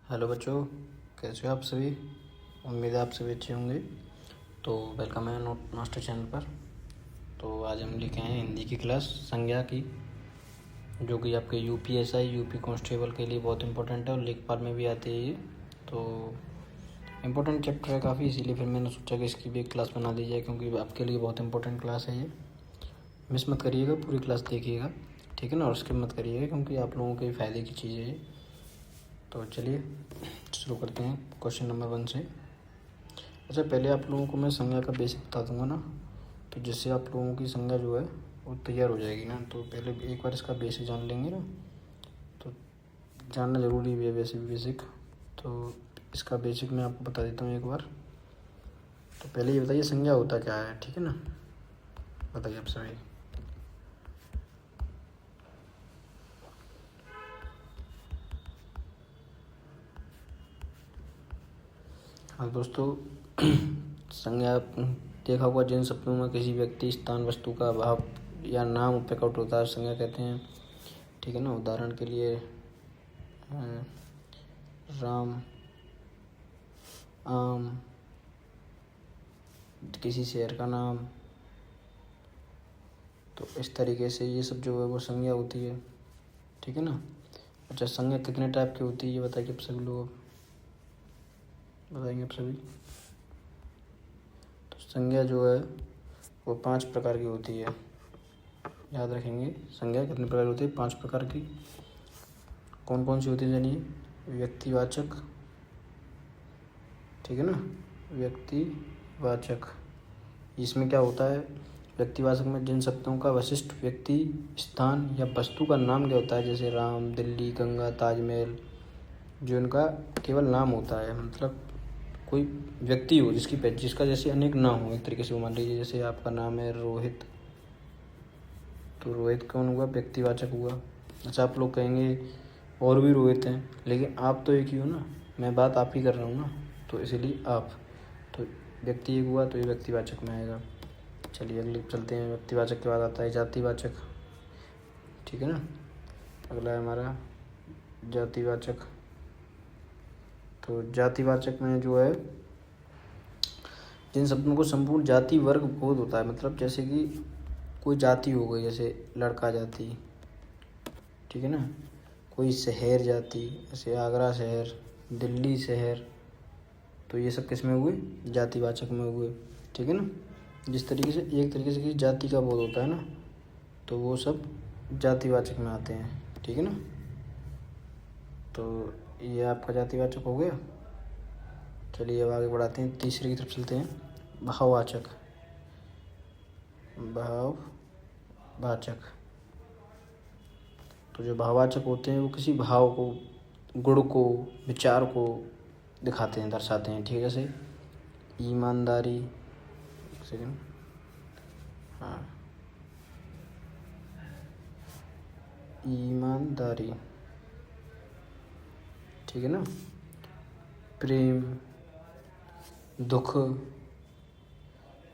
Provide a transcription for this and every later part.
Hello बच्चों, कैसे हो आप सभी। उम्मीद है आप सभी अच्छे होंगे। तो वेलकम है नोट मास्टर चैनल पर। तो आज हम लेके आए हैं हिंदी की क्लास संज्ञा की, जो कि आपके यूपीएसआई यूपी कांस्टेबल के लिए बहुत इंपॉर्टेंट है और लेखपाल में भी आती है ये। तो इम्पोर्टेंट चैप्टर है काफ़ी, इसीलिए फिर मैंने सोचा कि इसकी भी एक क्लास बना दी जाए, क्योंकि आपके लिए बहुत इंपॉर्टेंट क्लास है ये। मिस मत करिएगा, पूरी क्लास देखिएगा, ठीक है ना, और स्किप मत करिएगा, क्योंकि आप लोगों के फ़ायदे की चीज़ है ये। तो चलिए शुरू करते हैं क्वेश्चन नंबर 1 से। अच्छा, पहले आप लोगों को मैं संज्ञा का बेसिक बता दूंगा ना, तो जिससे आप लोगों की संज्ञा जो है वो तैयार हो जाएगी ना। तो पहले एक बार इसका बेसिक जान लेंगे ना, तो जानना ज़रूरी भी है वैसे भी बेसिक। तो इसका बेसिक मैं आपको बता देता हूँ एक बार। तो पहले ये बताइए संज्ञा होता क्या है, ठीक है ना, बताइए आप सभी। हाँ दोस्तों, संज्ञा देखा होगा, जिन शब्दों में किसी व्यक्ति, स्थान, वस्तु का भाव या नाम प्रकट होता है संज्ञा कहते हैं, ठीक है ना। उदाहरण के लिए राम, आम, किसी शहर का नाम। तो इस तरीके से ये सब जो है वो संज्ञा होती है, ठीक है ना। अच्छा, संज्ञा कितने टाइप की होती है ये बताइए आप सभी लोग, बताएंगे आप सभी। तो संज्ञा जो है वो 5 प्रकार की होती है, याद रखेंगे। संज्ञा कितने प्रकार की होती है, 5 प्रकार की। कौन कौन सी होती है जानिए। व्यक्तिवाचक, ठीक है ना, व्यक्तिवाचक। इसमें क्या होता है, व्यक्तिवाचक में जिन शब्दों का विशिष्ट व्यक्ति, स्थान या वस्तु का नाम क्या होता है, जैसे राम, दिल्ली, गंगा, ताजमहल, जो इनका केवल नाम होता है, मतलब कोई व्यक्ति हो जिसका जैसे अनेक नाम हो, एक तरीके से वो मान लीजिए जैसे आपका नाम है रोहित, तो रोहित कौन हुआ, व्यक्तिवाचक हुआ। अच्छा, आप लोग कहेंगे और भी रोहित हैं, लेकिन आप तो एक ही हो ना, मैं बात आप ही कर रहा हूँ ना, तो इसीलिए आप, तो व्यक्ति एक हुआ तो ये व्यक्तिवाचक में आएगा। चलिए अगले चलते हैं। व्यक्तिवाचक के बाद आता है जातिवाचक, ठीक है ना। अगला है हमारा जातिवाचक। तो जातिवाचक में जो है जिन शब्दों को संपूर्ण जाति वर्ग बोध होता है, मतलब जैसे कि कोई जाति हो गई, जैसे लड़का जाति, ठीक है ना, कोई शहर जाति, जैसे आगरा शहर, दिल्ली शहर, तो ये सब किस में हुए, जातिवाचक में हुए, ठीक है ना। जिस तरीके से एक तरीके से किसी जाति का बोध होता है ना, तो वो सब जातिवाचक में आते हैं, ठीक है ना। तो ये आपका जातिवाचक हो गया। चलिए अब आगे बढ़ाते हैं, तीसरे की तरफ चलते हैं, भाववाचक। भाववाचक, तो जो भाववाचक होते हैं वो किसी भाव को, गुण को, विचार को दिखाते हैं, दर्शाते हैं, ठीक है। जैसे ईमानदारी, एक सेकेंड, हाँ, ईमानदारी, ठीक है ना, प्रेम, दुख,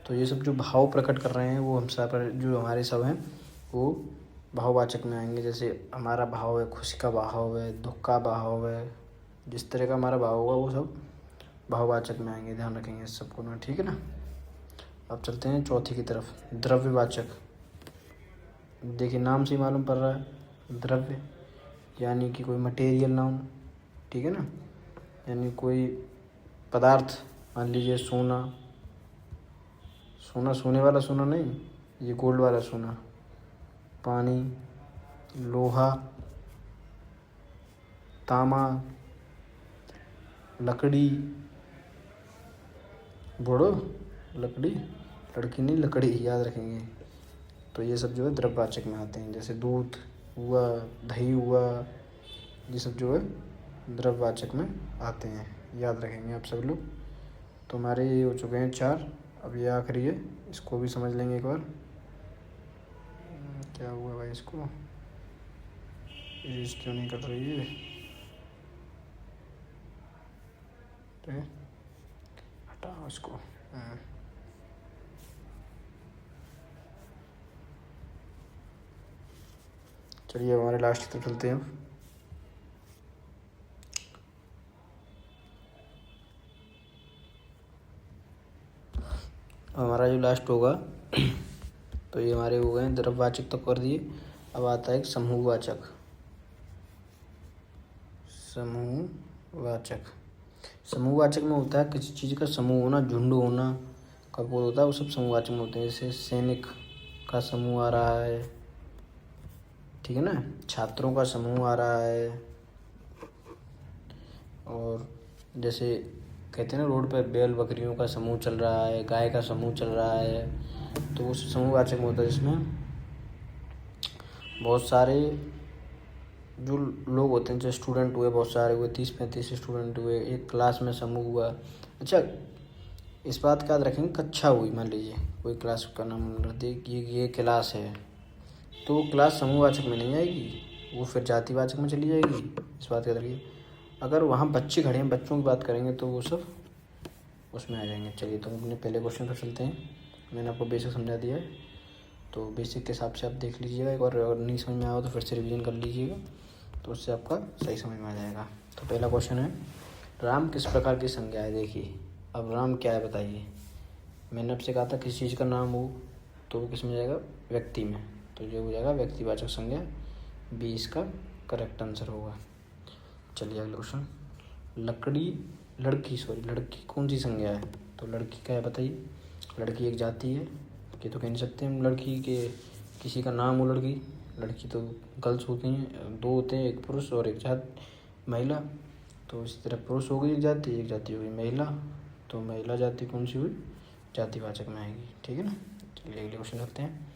तो ये सब जो भाव प्रकट कर रहे हैं वो हम सब पर, जो हमारे सब हैं वो भाववाचक में आएंगे। जैसे हमारा भाव है, खुशी का भाव है, दुख का भाव है, जिस तरह का हमारा भाव होगा वो सब भाववाचक में आएंगे, ध्यान रखेंगे इस सबको ना, ठीक है ना। अब चलते हैं चौथी की तरफ, द्रव्यवाचक। देखिए नाम से ही मालूम पड़ रहा है, द्रव्य यानी कि कोई मटेरियल नाउन, ठीक है ना, यानी कोई पदार्थ, मान लीजिए सोना, सोना सोने वाला सोना नहीं, ये गोल्ड वाला सोना, पानी, लोहा, तांबा, लकड़ी, बोड़ो, लकड़ी, लड़की नहीं लकड़ी, याद रखेंगे। तो ये सब जो है द्रव्यवाचक में आते हैं, जैसे दूध हुआ, दही हुआ, ये सब जो है द्रव्यवाचक में आते हैं, याद रखेंगे आप सब लोग। तो हमारे ये हो चुके हैं 4, अब ये आखिरी है, इसको भी समझ लेंगे एक बार। क्या हुआ भाई, इसको इरेज क्यों नहीं कर रही है, हटाओ इसको। चलिए हमारे लास्ट की तरफ चलते हैं। हमारा जो लास्ट होगा तो ये हमारे हो गए द्रव्यवाचक तो कर दिए। अब आता है एक समूहवाचक। समूहवाचक में होता है किसी चीज़ का समूह होना, झुंड होना का बोध होता है, वो सब समूहवाचक में होते हैं। जैसे सैनिक का समूह आ रहा है, ठीक है ना, छात्रों का समूह आ रहा है, और जैसे कहते हैं ना रोड पे बैल बकरियों का समूह चल रहा है, गाय का समूह चल रहा है, तो वो समूहवाचक में होता है जिसमें बहुत सारे जो लोग होते हैं, जैसे स्टूडेंट हुए, बहुत सारे हुए, 30-35 स्टूडेंट हुए, एक क्लास में समूह हुआ। अच्छा, इस बात का याद रखेंगे, कक्षा हुई, मान लीजिए कोई क्लास का नाम रखते कि ये क्लास है, तो वो क्लास समूहवाचक में नहीं आएगी, वो फिर जातिवाचक में चली जाएगी। इस बात का याद रखिए। अगर वहाँ बच्चे खड़े हैं, बच्चों की बात करेंगे तो वो सब उसमें आ जाएंगे। चलिए तो अपने पहले क्वेश्चन पर चलते हैं। मैंने आपको बेसिक समझा दिया है, तो बेसिक के हिसाब से आप देख लीजिएगा एक बार, अगर नहीं समझ में आया तो फिर से रिवीजन कर लीजिएगा, तो उससे आपका सही समझ में आ जाएगा। तो पहला क्वेश्चन है, राम किस प्रकार की संज्ञा है। देखिए अब राम क्या है बताइए। मैंने आपसे कहा था किसी चीज़ का नाम हो तो वो किस में जाएगा, व्यक्ति में, तो जो हो जाएगा व्यक्तिवाचक संज्ञा, बी इसका करेक्ट आंसर होगा। चलिए अगला क्वेश्चन, लड़की कौन सी संज्ञा है। तो लड़की क्या है बताइए। लड़की एक जाति है, ये तो कह नहीं सकते हम लड़की के किसी का नाम हो लड़की। लड़की तो गर्ल्स होती हैं, दो होते हैं, एक पुरुष और एक महिला। तो इसी तरह पुरुष हो गई एक जाति हो गई महिला, तो महिला जाति कौन सी हुई, जातिवाचक में आएगी, ठीक है ना। चलिए अगले क्वेश्चन रखते हैं,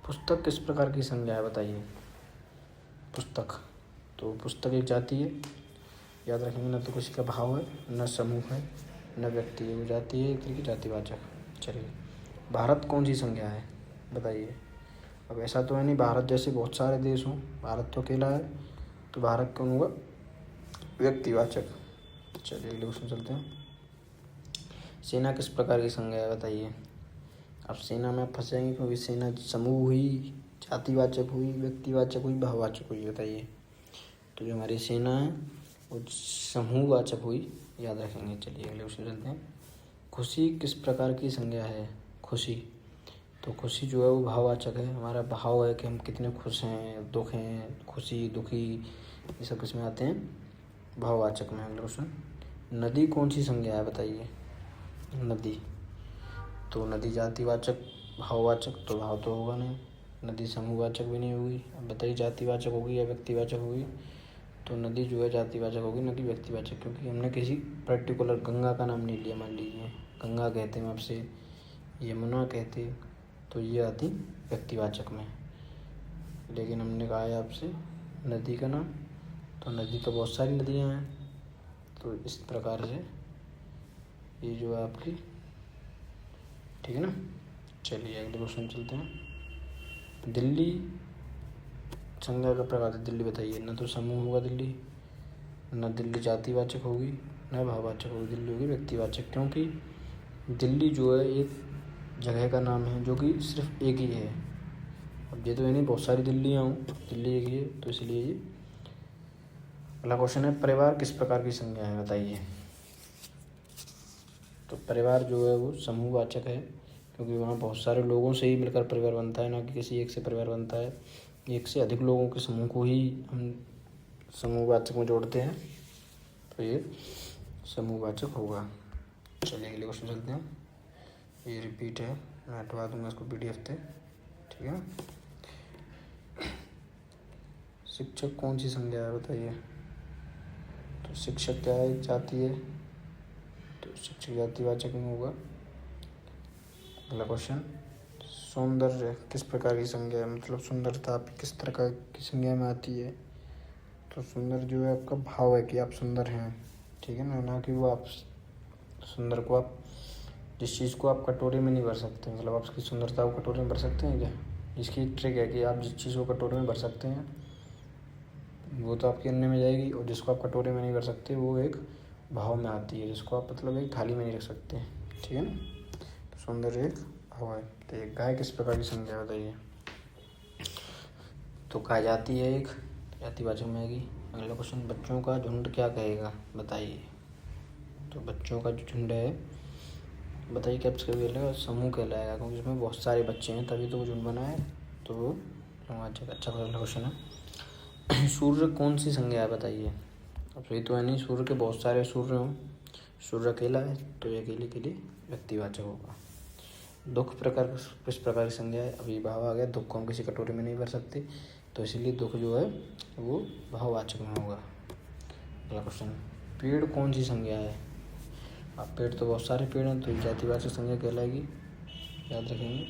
पुस्तक किस प्रकार की संज्ञा है बताइए। पुस्तक, तो पुस्तक एक जाति है, याद रखेंगे, न तो किसी का भाव है, न समूह है, न व्यक्ति है, वो जाति है एक तरीके जातिवाचक। चलिए भारत कौन सी संज्ञा है बताइए। अब ऐसा तो है नहीं भारत जैसे बहुत सारे देश हों, भारत तो अकेला है, तो भारत कौन होगा, व्यक्तिवाचक। चलिए अगले क्वेश्चन चलते हैं, सेना किस प्रकार की संज्ञा है बताइए। अब सेना में फंस जाएंगे क्योंकि सेना समूह हुई, जातिवाचक हुई, व्यक्तिवाचक हुई, भाववाचक हुई, बताइए। तो जो हमारी सेना है वो समूहवाचक हुई, याद रखेंगे। चलिए अगले क्वेश्चन चलते हैं, खुशी किस प्रकार की संज्ञा है। खुशी, तो खुशी जो है वो भाववाचक है, हमारा भाव है कि हम कितने खुश हैं, दुख हैं, खुशी दुखी, ये सब किस में आते हैं, भाववाचक में। अगला क्वेश्चन, नदी कौन सी संज्ञा है बताइए। नदी, तो नदी जातिवाचक भाववाचक, तो भाव तो होगा नहीं, नदी समूहवाचक भी नहीं होगी। अब बताइए जातिवाचक होगी या व्यक्तिवाचक होगी। तो नदी जो है जातिवाचक होगी, न कि व्यक्तिवाचक, क्योंकि हमने किसी पर्टिकुलर गंगा का नाम नहीं लिया। मान लीजिए गंगा कहते हैं आपसे, यमुना कहते, तो ये आती व्यक्तिवाचक में, लेकिन हमने कहा है आपसे नदी का नाम, तो नदी तो बहुत सारी नदियाँ हैं, तो इस प्रकार से ये जो है आपकी, ठीक है ना। चलिए अगले क्वेश्चन चलते हैं, दिल्ली संज्ञा का प्रकार है, दिल्ली बताइए। न तो समूह होगा दिल्ली, न दिल्ली जातिवाचक होगी, न भाववाचक होगी, दिल्ली होगी व्यक्तिवाचक, क्योंकि दिल्ली जो है एक जगह का नाम है जो कि सिर्फ एक ही है। अब ये तो है नहीं बहुत सारी दिल्लियाँ हूँ, दिल्ली एक ही है, तो इसलिए ये। अगला क्वेश्चन है, परिवार किस प्रकार की संज्ञा है बताइए। तो परिवार जो है वो समूहवाचक है, क्योंकि वहाँ बहुत सारे लोगों से ही मिलकर परिवार बनता है, ना कि किसी एक से परिवार बनता है। एक से अधिक लोगों के समूह को ही हम समूहवाचक में जोड़ते हैं, तो ये समूहवाचक होगा। चलिए अगले क्वेश्चन चलते हैं, ये रिपीट है, मैं हटवा दूंगा इसको PDF से, ठीक है। शिक्षक कौन सी संज्ञा है बताइए। तो शिक्षक क्या है, जाति है, तो शिक्षक जातिवाचक में होगा। अगला क्वेश्चन, सौंदर्य किस प्रकार की संज्ञा है, मतलब सुंदरता किस तरह की संज्ञा में आती है। तो सुंदर जो है आपका भाव है कि आप सुंदर हैं, ठीक है ना कि वो आप सुंदर को, आप जिस चीज़ को आप कटोरे में नहीं भर सकते, मतलब आप उसकी सुंदरता को कटोरे में भर सकते हैं क्या। इसकी ट्रिक है कि आप जिस चीज़ को कटोरे में भर सकते हैं वो तो आपके अन्य में जाएगी, और जिसको आप कटोरे में नहीं भर सकते वो एक भाव में आती है, जिसको आप मतलब एक थाली में नहीं रख सकते, ठीक है ना। तो सौंदर्य एक भाव है। तो एक गाय किस प्रकार की संज्ञा बताइए। तो गाय जाती है, एक जातिवाचक में आएगी। अगला क्वेश्चन, बच्चों का झुंड क्या कहेगा बताइए। तो बच्चों का जो झुंड है बताइए क्या कहलाएगा? समूह कहलाएगा, क्योंकि इसमें बहुत सारे बच्चे हैं तभी तो वो झुंड बना है, तो वो अच्छा क्वेश्चन है। सूर्य कौन सी संज्ञा है बताइए? अब सही तो है नहीं, सूर्य के बहुत सारे सूर्य हों, सूर्य अकेला है तो ये अकेले के लिए व्यक्तिवाचक होगा। दुख प्रकार किस प्रकार की संज्ञा है? अभी भाव आ गया, दुख को हम किसी कटोरे में नहीं भर सकते, तो इसीलिए दुख जो है वो भाववाचक में होगा। अगला क्वेश्चन, पेड़ कौन सी संज्ञा है? अब पेड़ तो बहुत सारे पेड़ हैं, तो ये जातिवाचक संज्ञा कहलाएगी, याद रखेंगे।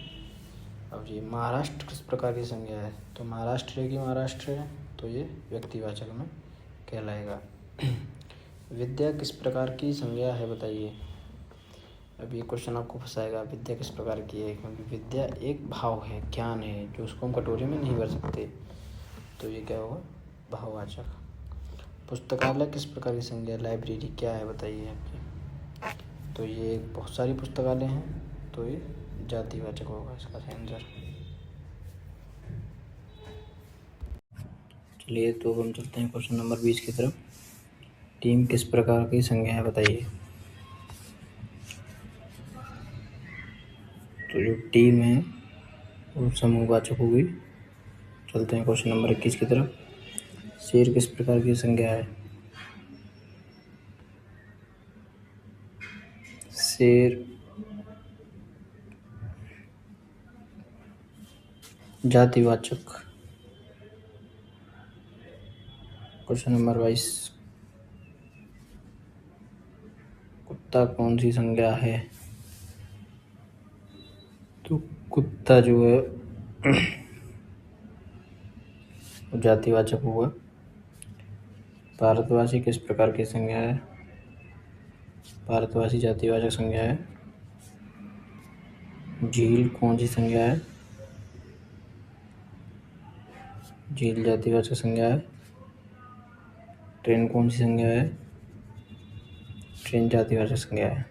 अब ये महाराष्ट्र किस प्रकार की संज्ञा है? तो महाराष्ट्र है कि महाराष्ट्र है, तो ये व्यक्तिवाचक में कहलाएगा। विद्या किस प्रकार की संज्ञा है बताइए? अब ये क्वेश्चन आपको फंसाएगा, विद्या किस प्रकार की है, क्योंकि विद्या एक भाव है, ज्ञान है, जो उसको हम कटोरे में नहीं भर सकते, तो ये क्या होगा? भाववाचक। पुस्तकालय किस प्रकार की संज्ञा है? लाइब्रेरी क्या है बताइए आपकी? तो ये बहुत सारी पुस्तकालय हैं, तो ये जातिवाचक होगा इसका आंसर। चलिए तो हम चलते हैं क्वेश्चन नंबर 20 की तरफ। टीम किस प्रकार की संज्ञा है बताइए? तो जो टीम है वो समूहवाचक होगी। चलते हैं क्वेश्चन नंबर 21 की तरफ। शेर किस प्रकार की संज्ञा है? शेर जातिवाचक। क्वेश्चन नंबर 22, कुत्ता कौन सी संज्ञा है? तो कुत्ता जो है वो जातिवाचक होगा। भारतवासी किस प्रकार की संज्ञा है? भारतवासी जातिवाचक संज्ञा है। झील कौन सी संज्ञा है? झील जातिवाचक संज्ञा है। ट्रेन कौन सी संज्ञा है? ट्रेन जातिवाचक संज्ञा है।